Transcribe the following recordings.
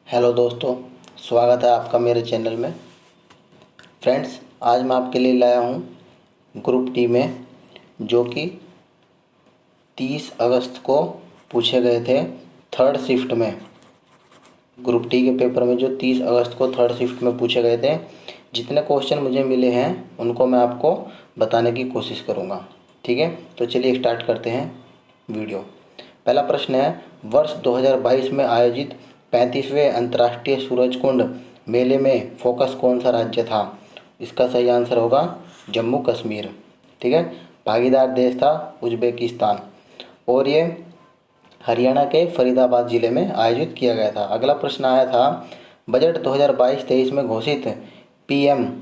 Hello दोस्तों, स्वागत है आपका मेरे चैनल में। फ्रेंड्स, आज मैं आपके लिए लाया हूँ ग्रुप डी में जो कि 30 अगस्त को पूछे गए थे थर्ड शिफ्ट में। ग्रुप डी के पेपर में जो 30 अगस्त को थर्ड शिफ्ट में पूछे गए थे, जितने क्वेश्चन मुझे मिले हैं उनको मैं आपको बताने की कोशिश करूँगा। ठीक है, तो चलिए स्टार्ट करते हैं वीडियो। पहला प्रश्न है, वर्ष 2022 में आयोजित 35वें अंतर्राष्ट्रीय सूरजकुंड मेले में फोकस कौन सा राज्य था? इसका सही आंसर होगा जम्मू कश्मीर। ठीक है, भागीदार देश था उज्बेकिस्तान और ये हरियाणा के फरीदाबाद ज़िले में आयोजित किया गया था। अगला प्रश्न आया था, बजट 2022-23 में घोषित पीएम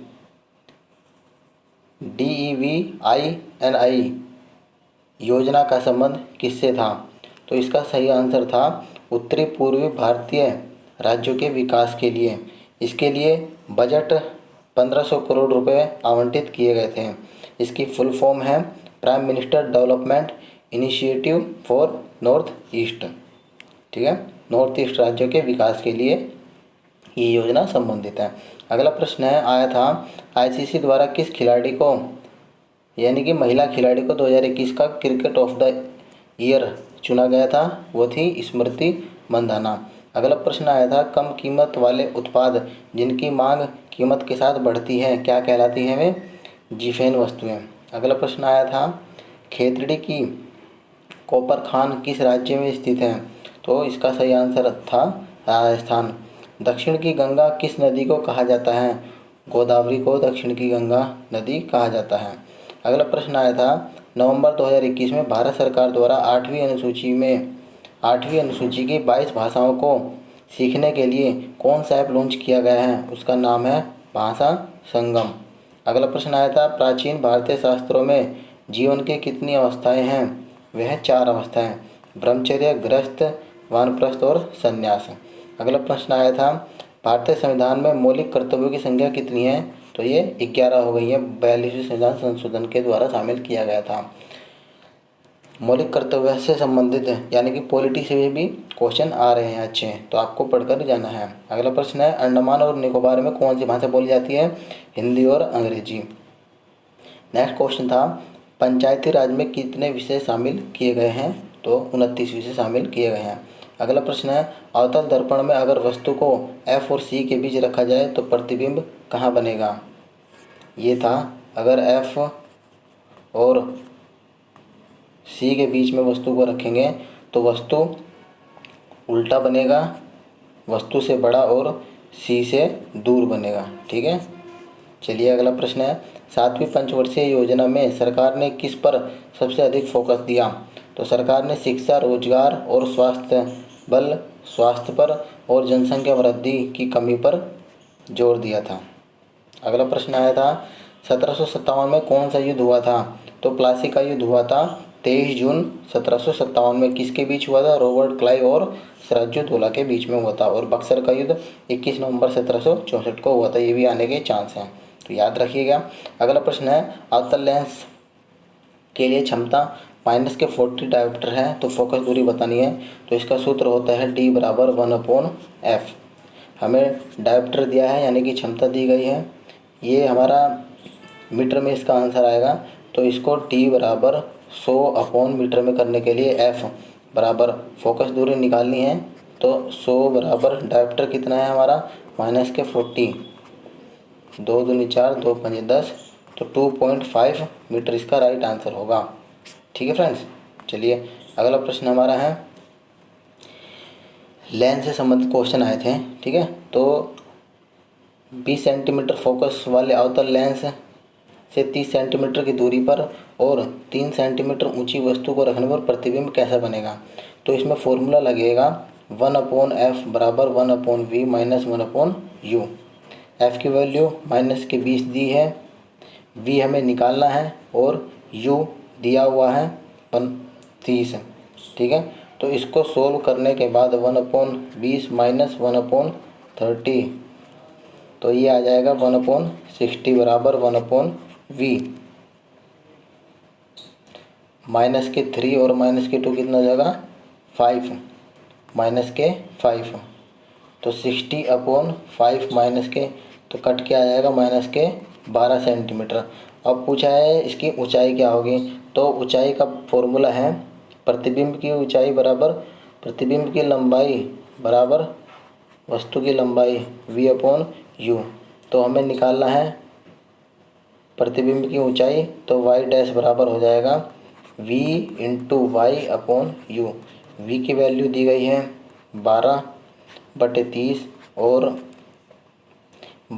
DEVINI योजना का संबंध किससे था? तो इसका सही आंसर था उत्तरी पूर्वी भारतीय राज्यों के विकास के लिए। इसके लिए बजट 1500 करोड़ रुपए आवंटित किए गए थे। इसकी फुल फॉर्म है prime minister development initiative for north east. ठीक है, नॉर्थ ईस्ट राज्यों के विकास के लिए ये योजना संबंधित है। अगला प्रश्न है आया था, आईसीसी द्वारा किस खिलाड़ी को यानी कि महिला खिलाड़ी को 2021 का क्रिकेट ऑफ द ईयर चुना गया था? वो थी स्मृति मंधाना। अगला प्रश्न आया था, कम कीमत वाले उत्पाद जिनकी मांग कीमत के साथ बढ़ती है क्या कहलाती हैं वे? जीफेन वस्तुएं। अगला प्रश्न आया था, खेतड़ी की कॉपर खान किस राज्य में स्थित है? तो इसका सही आंसर था राजस्थान। दक्षिण की गंगा किस नदी को कहा जाता है? गोदावरी को दक्षिण की गंगा नदी कहा जाता है। अगला प्रश्न आया था, नवंबर 2021 में भारत सरकार द्वारा 8वीं अनुसूची की 22 भाषाओं को सीखने के लिए कौन सा ऐप लॉन्च किया गया है? उसका नाम है भाषा संगम। अगला प्रश्न आया था, प्राचीन भारतीय शास्त्रों में जीवन की कितनी अवस्थाएं हैं? वह 4 अवस्थाएं, ब्रह्मचर्य, गृहस्थ, वानप्रस्थ और संन्यास। अगला प्रश्न आया था, भारतीय संविधान में मौलिक कर्तव्यों की संख्या कितनी है? तो ये 11 हो गई है, 42वें संविधान संशोधन के द्वारा शामिल किया गया था। मौलिक कर्तव्य से संबंधित है यानी कि पॉलिटी से भी क्वेश्चन आ रहे हैं अच्छे, तो आपको पढ़कर जाना है। अगला प्रश्न है, अंडमान और निकोबार में कौन सी भाषा बोली जाती है? हिंदी और अंग्रेजी। नेक्स्ट क्वेश्चन था, पंचायती राज में कितने विषय शामिल किए गए हैं? तो 29 विषय शामिल किए गए हैं। अगला प्रश्न है, अवतल दर्पण में अगर वस्तु को F और C के बीच रखा जाए तो प्रतिबिंब कहाँ बनेगा? ये था, अगर F और C के बीच में वस्तु को रखेंगे तो वस्तु उल्टा बनेगा, वस्तु से बड़ा और C से दूर बनेगा। ठीक है, चलिए अगला प्रश्न है, 7वीं पंचवर्षीय योजना में सरकार ने किस पर सबसे अधिक फोकस दिया? तो सरकार ने शिक्षा, रोजगार और स्वास्थ्य पर और जनसंख्या वृद्धि की कमी पर जोर दिया था। अगला प्रश्न आया था, 1757 में कौन सा युद्ध हुआ था? तो प्लासी का युद्ध हुआ था 23 जून 1757 में। किसके बीच हुआ था? रॉबर्ट क्लाइव और सिराजुद्दौला के बीच में हुआ था। और बक्सर का युद्ध 21 नवंबर 1764 को हुआ था। ये भी आने के चांस हैं, तो याद रखिएगा। अगला प्रश्न है, अवतल लेंस के लिए क्षमता -40 डायोप्टर है तो फोकस दूरी बतानी है। तो इसका सूत्र होता है D = 1/f। हमें डायोप्टर दिया है यानी कि क्षमता दी गई है, ये हमारा मीटर में इसका आंसर आएगा। तो इसको D = 100/मीटर में करने के लिए F बराबर फोकस दूरी निकालनी है। तो 100 बराबर डायोप्टर कितना है हमारा? -40, 2 दूनी 4, 2 पंजे 10, तो 2.5 मीटर इसका राइट आंसर होगा। ठीक है फ्रेंड्स, चलिए अगला प्रश्न हमारा है, लेंस से संबंधित क्वेश्चन आए थे। ठीक है, तो 20 सेंटीमीटर फोकस वाले अवतल लेंस से 30 सेंटीमीटर की दूरी पर और 3 सेंटीमीटर ऊंची वस्तु को रखने पर प्रतिबिंब कैसा बनेगा? तो इसमें फॉर्मूला लगेगा 1/f बराबर 1/v माइनस 1/u। f की वैल्यू -20 दी है, v हमें निकालना है और u दिया हुआ है 30। ठीक है, तो इसको सोल्व करने के बाद 1/20 माइनस 1/30, तो ये आ जाएगा 1/60 बराबर 1/v। -3 और -2 कितना हो जाएगा? 5, -5, तो 60/5 माइनस के, तो कट के आ जाएगा माइनस के 12 सेंटीमीटर। अब पूछा है इसकी ऊंचाई क्या होगी, तो ऊंचाई का फॉर्मूला है प्रतिबिंब की ऊंचाई बराबर प्रतिबिंब की लंबाई बराबर वस्तु की लंबाई v/u। तो हमें निकालना है प्रतिबिंब की ऊंचाई, तो y डैश बराबर हो जाएगा v इंटू y/u। v की वैल्यू दी गई है 12/30 और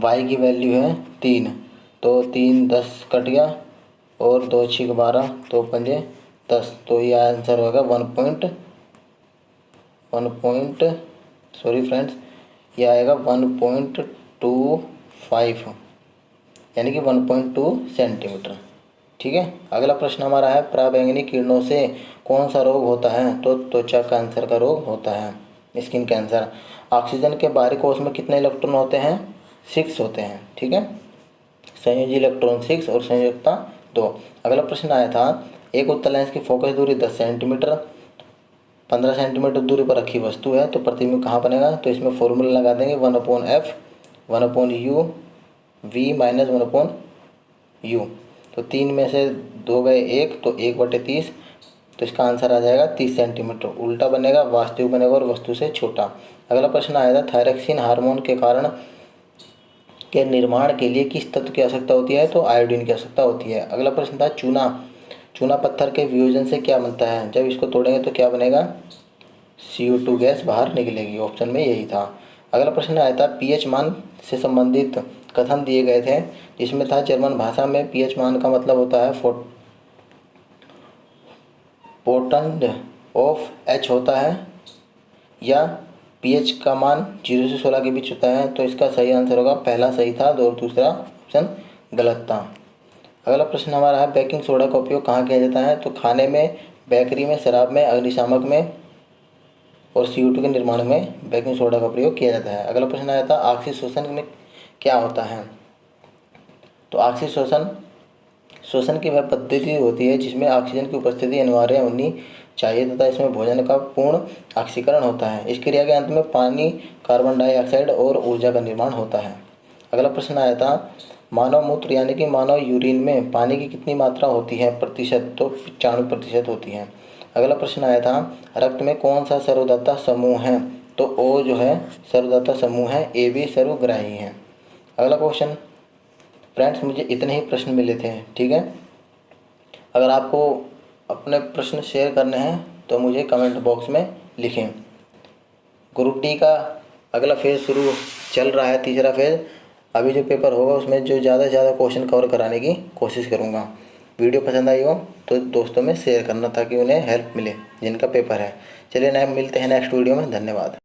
y की वैल्यू है 3। तो 3 10 कट गया और 2 6 12, 2 5 10। तो ये आंसर होगा 1 सॉरी फ्रेंड्स, ये आएगा 1.25 यानी कि 1.2 सेंटीमीटर। ठीक है। अगला प्रश्न हमारा है पराबैंगनी किरणों से कौन सा रोग होता है, तो त्वचा कैंसर का रोग होता है, स्किन कैंसर। ऑक्सीजन के बाहरी कोश में कितने इलेक्ट्रॉन होते हैं, 6 होते हैं। ठीक है, संयोजी इलेक्ट्रॉन 6 और संयुक्ता 2। अगला प्रश्न आया था एक उत्तल लेंस की फोकस दूरी 10 सेंटीमीटर 15 सेंटीमीटर दूरी पर रखी वस्तु है, तो प्रतिबिंब कहाँ बनेगा, तो इसमें फॉर्मूला लगा देंगे 1/f 1/u v minus 1/u। तो 3 में से 2 गए 1, तो 1/30, तो इसका आंसर आ जाएगा 30 सेंटीमीटर। उल्टा बनेगा, वास्तविक बनेगा और वस्तु से छोटा। अगला प्रश्न आया था थायरॉक्सिन हार्मोन के कारण के निर्माण के लिए किस तत्व की आवश्यकता होती है, तो आयोडीन की आवश्यकता होती है। अगला प्रश्न था चूना पत्थर के वियोजन से क्या बनता है, जब इसको तोड़ेंगे तो क्या बनेगा, CO2 गैस बाहर निकलेगी। ऑप्शन में यही था। अगला प्रश्न आया था pH मान से संबंधित कथन दिए गए थे, जिसमें था जर्मन भाषा में pH मान का मतलब होता है पोर्टेंट ऑफ H होता है, या pH का मान 0 से 16 के बीच होता है। तो इसका सही आंसर होगा पहला सही था और दूसरा ऑप्शन गलत था। अगला प्रश्न हमारा है बेकिंग सोडा का उपयोग कहाँ किया जाता है, तो खाने में, बेकरी में, शराब में, अग्निशामक में और CO2 के निर्माण में बेकिंग सोडा का प्रयोग किया जाता है। अगला प्रश्न आया था ऑक्सीशोषण में क्या होता है, तो ऑक्सीशोषण की वह पद्धति होती है जिसमें ऑक्सीजन की उपस्थिति अनिवार्य होनी चाहिए तथा इसमें भोजन का पूर्ण ऑक्सीकरण होता है। इस क्रिया के अंत में पानी, कार्बन डाइऑक्साइड और ऊर्जा का निर्माण होता है। अगला प्रश्न आया था मानव मूत्र यानी कि मानव यूरिन में पानी की कितनी मात्रा होती है प्रतिशत, तो 95% होती है। अगला प्रश्न आया था रक्त में कौन सा सर्वदाता समूह है, तो O जो है सर्वदाता समूह है, AB सर्वग्राही है। अगला क्वेश्चन फ्रेंड्स, मुझे इतने ही प्रश्न मिले थे। ठीक है, अगर आपको अपने प्रश्न शेयर करने हैं तो मुझे कमेंट बॉक्स में लिखें। ग्रुप डी का अगला फेज़ शुरू चल रहा है, तीसरा फेज़। अभी जो पेपर होगा उसमें जो ज़्यादा से ज़्यादा क्वेश्चन कवर कराने की कोशिश करूँगा। वीडियो पसंद आई हो तो दोस्तों में शेयर करना ताकि उन्हें हेल्प मिले जिनका पेपर है। चलिए मिलते हैं नेक्स्ट वीडियो में। धन्यवाद।